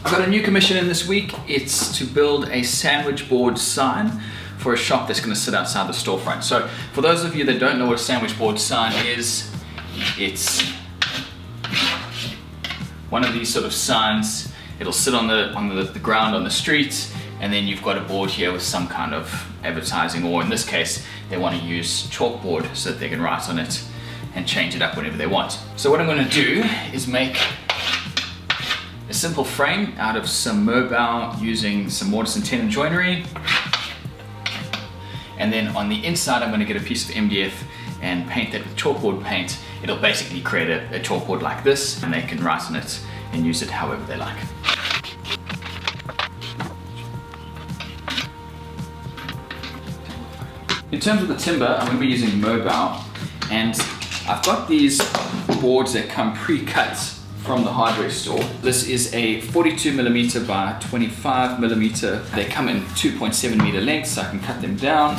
I've got a new commission in this week. It's to build a sandwich board sign for a shop that's going to sit outside the storefront. So for those of you that don't know what a sandwich board sign is, it's one of these sort of signs. It'll sit on the ground on the street, and then you've got a board here with some kind of advertising, or in this case, they want to use chalkboard so that they can write on it and change it up whenever they want. So what I'm going to do is make a simple frame out of some merbau using some mortise and tenon joinery. And then on the inside, I'm going to get a piece of MDF and paint that with chalkboard paint. It'll basically create a chalkboard like this, and they can write on it and use it however they like. In terms of the timber, I'm going to be using merbau, and I've got these boards that come pre-cut from the hardware store. This is a 42mm by 25mm. They come in 2.7 lengths, so I can cut them down,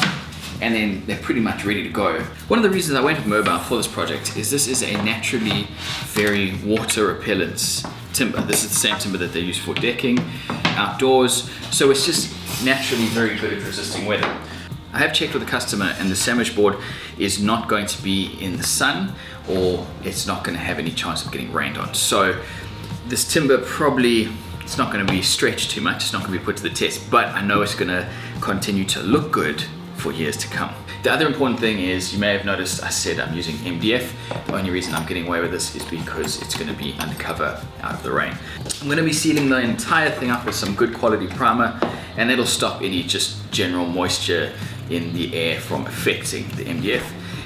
and then they're pretty much ready to go. One of the reasons I went with merbau for this project is this is a naturally very water repellent timber. This is the same timber that they use for decking outdoors, so it's just naturally very good at resisting weather. I have checked with the customer, and the sandwich board is not going to be in the sun, or it's not going to have any chance of getting rained on. So this timber probably, it's not going to be stretched too much, it's not going to be put to the test, but I know it's going to continue to look good for years to come. The other important thing is, you may have noticed I said I'm using MDF. The only reason I'm getting away with this is because it's going to be undercover out of the rain. I'm going to be sealing the entire thing up with some good quality primer, and that'll stop any just general moisture in the air from affecting the MDF.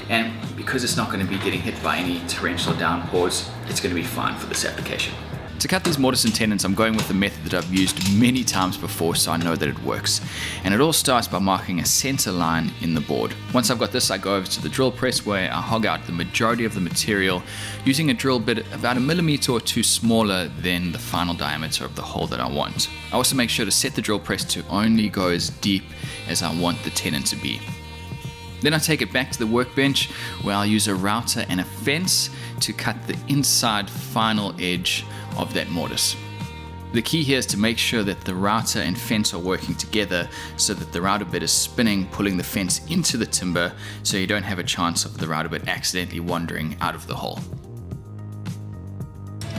And because it's not going to be getting hit by any torrential downpours, it's going to be fine for this application. To cut these mortise and tenons, I'm going with a method that I've used many times before, so I know that it works. And it all starts by marking a center line in the board. Once I've got this, I go over to the drill press, where I hog out the majority of the material using a drill bit about 1 millimeter or 2 smaller than the final diameter of the hole that I want. I also make sure to set the drill press to only go as deep as I want the tenon to be. Then I take it back to the workbench, where I'll use a router and a fence to cut the inside final edge of that mortise. The key here is to make sure that the router and fence are working together, so that the router bit is spinning, pulling the fence into the timber, so you don't have a chance of the router bit accidentally wandering out of the hole.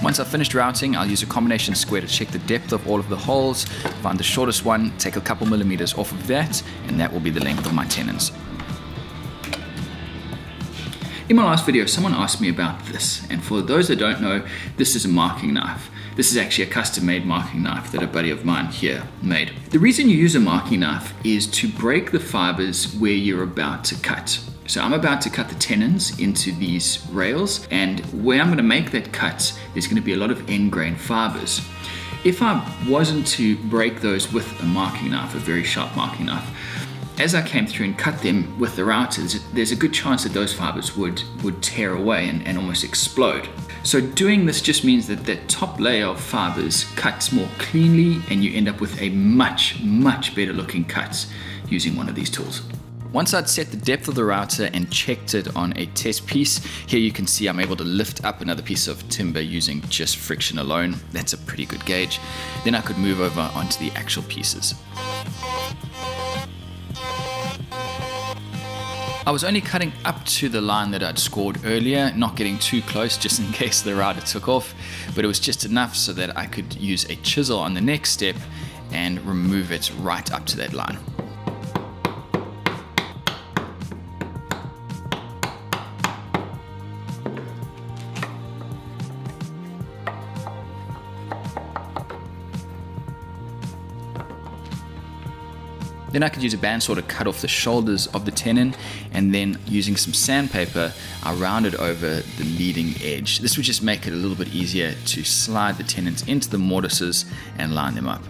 Once I've finished routing, I'll use a combination square to check the depth of all of the holes, find the shortest one, take a couple millimeters off of that, and that will be the length of my tenons. In my last video, someone asked me about this, and for those that don't know, this is a marking knife. This is actually a custom-made marking knife that a buddy of mine here made. The reason you use a marking knife is to break the fibers where you're about to cut. So I'm about to cut the tenons into these rails, and where I'm going to make that cut, there's going to be a lot of end grain fibers. If I wasn't to break those with a marking knife, a very sharp marking knife, as I came through and cut them with the routers, there's a good chance that those fibers would tear away and almost explode. So doing this just means that that top layer of fibers cuts more cleanly, and you end up with a much better looking cut using one of these tools. Once I'd set the depth of the router and checked it on a test piece, here you can see I'm able to lift up another piece of timber using just friction alone. That's a pretty good gauge. Then I could move over onto the actual pieces. I was only cutting up to the line that I'd scored earlier, not getting too close just in case the router took off, but it was just enough so that I could use a chisel on the next step and remove it right up to that line. Then I could use a bandsaw to cut off the shoulders of the tenon, and then using some sandpaper, I rounded over the leading edge. This would just make it a little bit easier to slide the tenons into the mortises and line them up.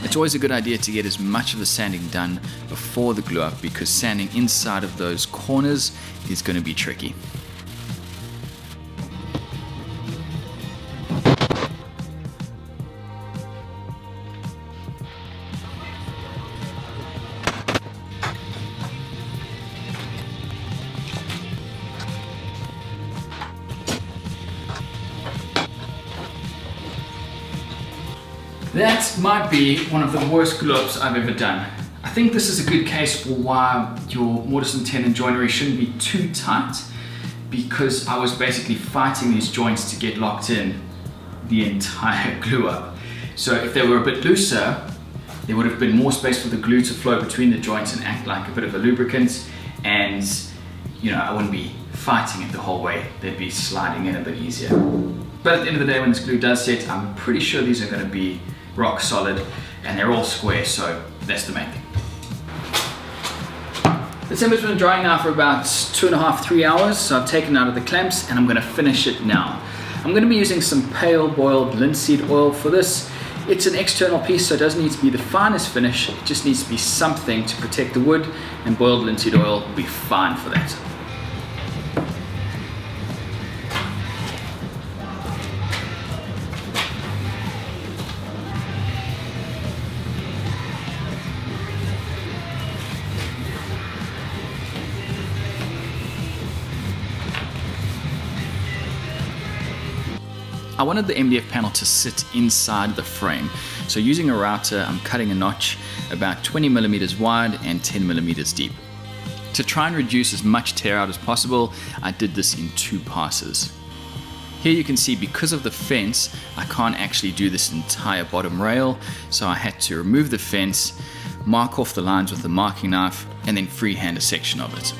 It's always a good idea to get as much of the sanding done before the glue up, because sanding inside of those corners is going to be tricky. That might be one of the worst glue-ups I've ever done. I think this is a good case for why your mortise and tenon joinery shouldn't be too tight, because I was basically fighting these joints to get locked in the entire glue up. So if they were a bit looser, there would have been more space for the glue to flow between the joints and act like a bit of a lubricant, and I wouldn't be fighting it the whole way. They'd be sliding in a bit easier. But at the end of the day, when this glue does set, I'm pretty sure these are going to be rock solid, and they're all square, so that's the main thing. The timber's been drying now for about 2.5–3 hours, so I've taken it out of the clamps and I'm going to finish it now. I'm going to be using some pale boiled linseed oil for this. It's an external piece, so it doesn't need to be the finest finish, it just needs to be something to protect the wood, and boiled linseed oil will be fine for that. I wanted the MDF panel to sit inside the frame, so using a router I'm cutting a notch about 20mm wide and 10mm deep. To try and reduce as much tear out as possible, I did this in 2 passes. Here you can see, because of the fence, I can't actually do this entire bottom rail, so I had to remove the fence, mark off the lines with the marking knife, and then freehand a section of it.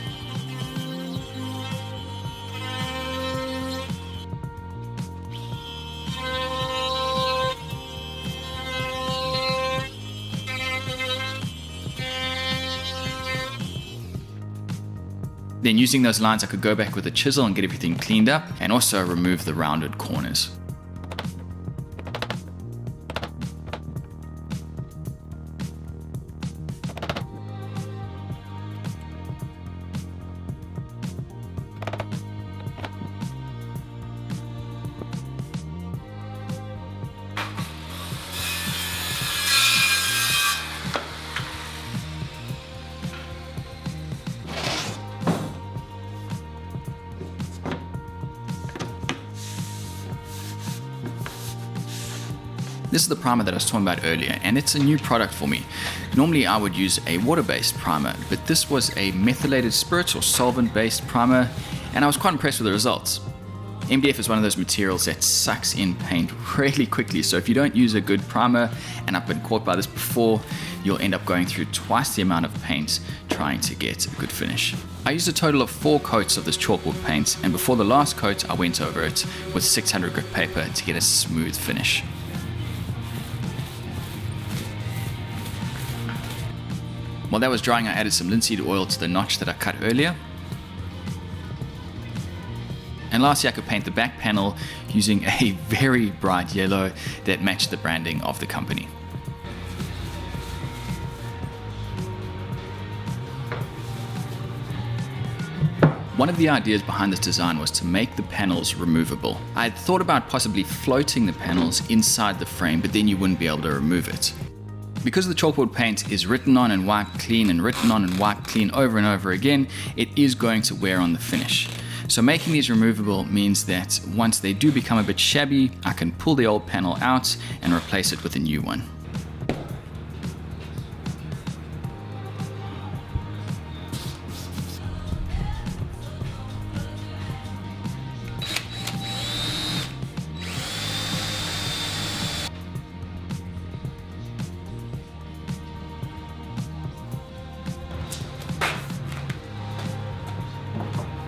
Then using those lines, I could go back with a chisel and get everything cleaned up, and also remove the rounded corners. This is the primer that I was talking about earlier, and it's a new product for me. Normally I would use a water-based primer, but this was a methylated spirits or solvent-based primer, and I was quite impressed with the results. MDF is one of those materials that sucks in paint really quickly, so if you don't use a good primer, and I've been caught by this before, you'll end up going through twice the amount of paint trying to get a good finish. I used a total of 4 coats of this chalkboard paint, and before the last coat I went over it with 600 grit paper to get a smooth finish. While that was drying, I added some linseed oil to the notch that I cut earlier. And lastly, I could paint the back panel using a very bright yellow that matched the branding of the company. One of the ideas behind this design was to make the panels removable. I had thought about possibly floating the panels inside the frame, but then you wouldn't be able to remove it. Because the chalkboard paint is written on and wiped clean and written on and wiped clean over and over again, it is going to wear on the finish. So making these removable means that once they do become a bit shabby, I can pull the old panel out and replace it with a new one.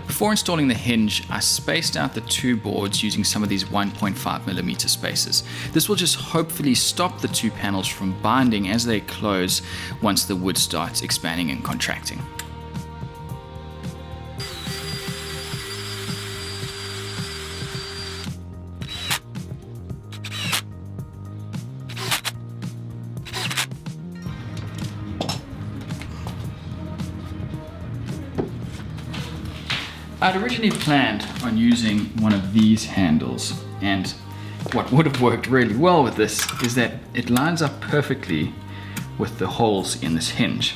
Before installing the hinge, I spaced out the 2 boards using some of these 1.5mm spacers. This will just hopefully stop the 2 panels from binding as they close once the wood starts expanding and contracting. I'd originally planned on using one of these handles, and what would have worked really well with this is that it lines up perfectly with the holes in this hinge.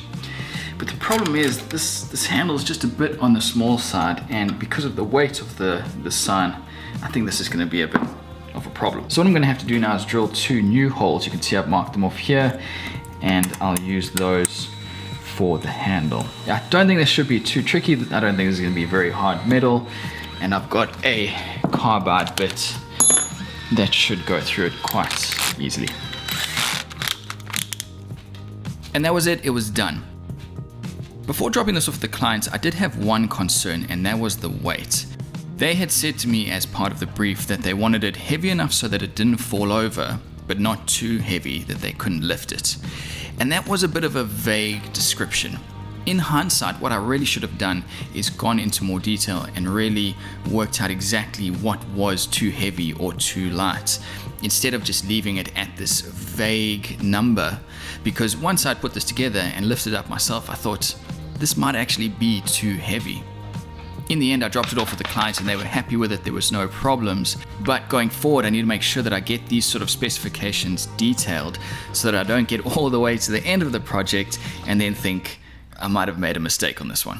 But the problem is this handle is just a bit on the small side, and because of the weight of the sign, I think this is going to be a bit of a problem. So what I'm going to have to do now is drill 2 new holes. You can see I've marked them off here, and I'll use those for the handle. I don't think this should be too tricky. I don't think this is going to be very hard metal, and I've got a carbide bit that should go through it quite easily. And that was it. It was done. Before dropping this off the client, I did have one concern, and that was the weight. They had said to me as part of the brief that they wanted it heavy enough so that it didn't fall over, but not too heavy that they couldn't lift it. And that was a bit of a vague description. In hindsight, what I really should have done is gone into more detail and really worked out exactly what was too heavy or too light, instead of just leaving it at this vague number. Because once I'd put this together and lifted it up myself, I thought this might actually be too heavy. In the end, I dropped it off with the clients and they were happy with it. There was no problems. But going forward, I need to make sure that I get these sort of specifications detailed so that I don't get all the way to the end of the project and then think I might have made a mistake on this one.